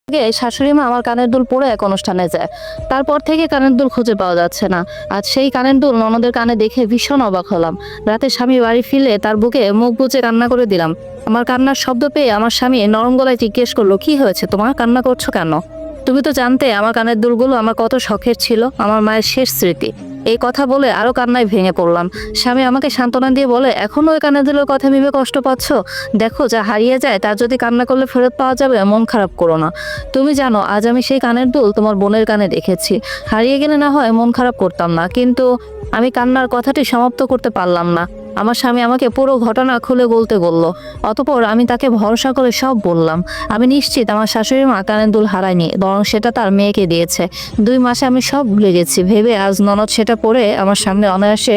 আগে শাশুড়ি মা আমার কানের দুল পরে এক অনুষ্ঠানে যায়। তারপর থেকে কানের দুল খুঁজে পাওয়া যাচ্ছে না। আজ সেই কানের দুল ননদের কানে দেখে ভীষণ অবাক হলাম। রাতে স্বামী বাড়ি ফিরলে তার বুকে মুখ বুজে কান্না করে দিলাম। আমার কান্নার শব্দ পেয়ে আমার স্বামী নরম গলায় জিজ্ঞেস করলো, কি হয়েছে তোমার, কান্না করছো কেন? তুমি তো জানতে আমার কানের দুলগুলো আমার কত শখের ছিল, আমার মায়ের শেষ স্মৃতি। এই কথা বলে আরো কান্নায় ভেঙে পড়লাম। স্বামী আমাকে সান্ত্বনা দিয়ে বলে, এখনো ওই কানের দুলের কথা ভেবে কষ্ট পাচ্ছ? দেখো, যা হারিয়ে যায় তার যদি কান্না করলে ফেরত পাওয়া যাবে, মন খারাপ করো না। তুমি জানো, আজ আমি সেই কানের দুল তোমার বোনের কানে দেখেছি। হারিয়ে গেলে না হয় মন খারাপ করতাম না, কিন্তু আমি কান্নার কথাটি সমাপ্ত করতে পারলাম না। আমার স্বামী আমাকে পুরো ঘটনা খুলে বলতে বলল। অতঃপর আমি তাকে ভরসা করে সব বললাম। আমি নিশ্চিত আমার শাশুড়ি মা কানের দুল হারায়নি, বরং সেটা তার মেয়েকে দিয়েছে। 2 মাসে আমি সব ভুলে গেছি ভেবে আজ ননদ সেটা পরে আমার সামনে অনায়াসে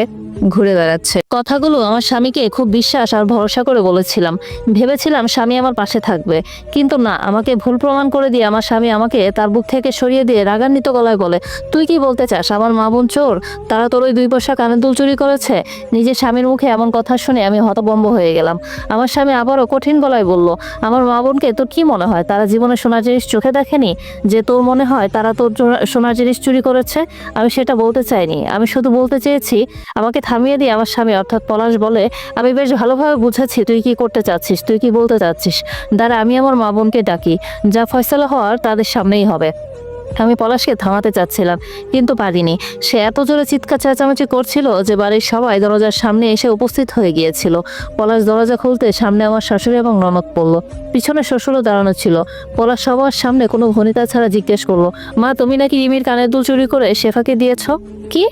ঘুরে বেড়াচ্ছে। কথাগুলো আমার স্বামীকে খুব বিশ্বাস আর ভরসা করে বলেছিলাম। ভেবেছিলাম স্বামী আমার পাশে থাকবে, কিন্তু না, আমাকে ভুল প্রমাণ করে দিয়ে আমার স্বামী আমাকে তার বুক থেকে সরিয়ে দিয়ে রাগান্বিত গলায় বলে, তুই কি বলতে চাস আমার মা বোন চোর? তারা তোর ওই 2 পয়সা কানের দুল চুরি করেছে? নিজের স্বামীর মুখে এমন কথা শুনে আমি হতভম্ব হয়ে গেলাম। আমার স্বামী আবারও কঠিন গলায় বলল, আমার মা বোনকে তোর কি মনে হয় তারা জীবনে সোনার জিনিস চোখে দেখেনি, যে তোর মনে হয় তারা তোর সোনার জিনিস চুরি করেছে? আমি সেটা বলতে চাইনি, আমি শুধু বলতে চেয়েছি। আমাকে থামিয়ে দিয়ে আমার স্বামী অর্থাৎ পলাশ বলে, আমি বেশ ভালোভাবে বুঝেছি তুই কি করতে চাচ্ছিস, তুই কি বলতে চাচ্ছিস। দাঁড়া, আমি আমার মা বোনকে ডাকি, যা ফয়সালা হওয়ার তাদের সামনেই হবে। আমি পলাশকে থামাতে চাচ্ছিলাম, কিন্তু পারিনি। সে এত জোরে চিৎকার চেঁচামেচি করছিল যে বাড়ির সবাই দরজার সামনে এসে উপস্থিত হয়ে গিয়েছিল। পলাশ দরজা খুলতে সামনে আমার শাশুড়ি এবং ননদ পড়ল। পিছনে শ্বশুরও দাঁড়ানো ছিল। পলাশ সবার সামনে কোনো ভনিতা ছাড়া জিজ্ঞেস করলো, মা, তুমি নাকি রিমির কানের দুল চুরি করে শেফাকে দিয়েছ? কি?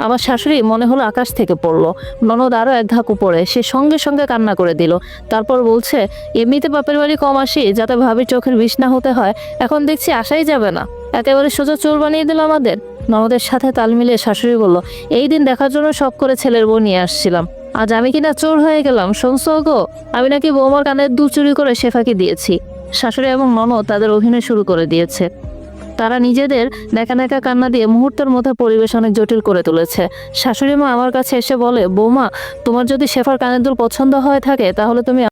আমার শাশুড়ি মনে হলো আকাশ থেকে পড়লো। ননদ আরো এক ধাপ উপরে, সে সঙ্গে সঙ্গে কান্না করে দিল। তারপর বলছে, এমনিতে বাপের বাড়ি কম আসি যাতে ভাবির চোখের বিষ না হতে হয়, এখন দেখছি আসাই যাবে না, একেবারে সোজা চোর বানিয়ে দিল আমাদের। ননদের সাথে তাল মিলিয়ে শাশুড়ি বলল, এই দিন দেখার জন্য শখ করে ছেলের বউ নিয়ে আসছিলাম, আজ আমি কিনা চোর হয়ে গেলাম? শুনছো গো, আমি নাকি বৌমার কানের দুল চুরি করে শেফাকে দিয়েছি। শাশুড়ি এবং ননদ তাদের অভিনয় শুরু করে দিয়েছে। তারা নিজেদের নেকা নেকা কান্না দিয়ে মুহূর্তের মধ্যে পরিবেশ অনেক জটিল করে তুলেছে। শাশুড়ি মা আমার কাছে এসে বলে, বৌমা, তোমার যদি শেফার কানের দুল পছন্দ হয়ে থাকে তাহলে তুমি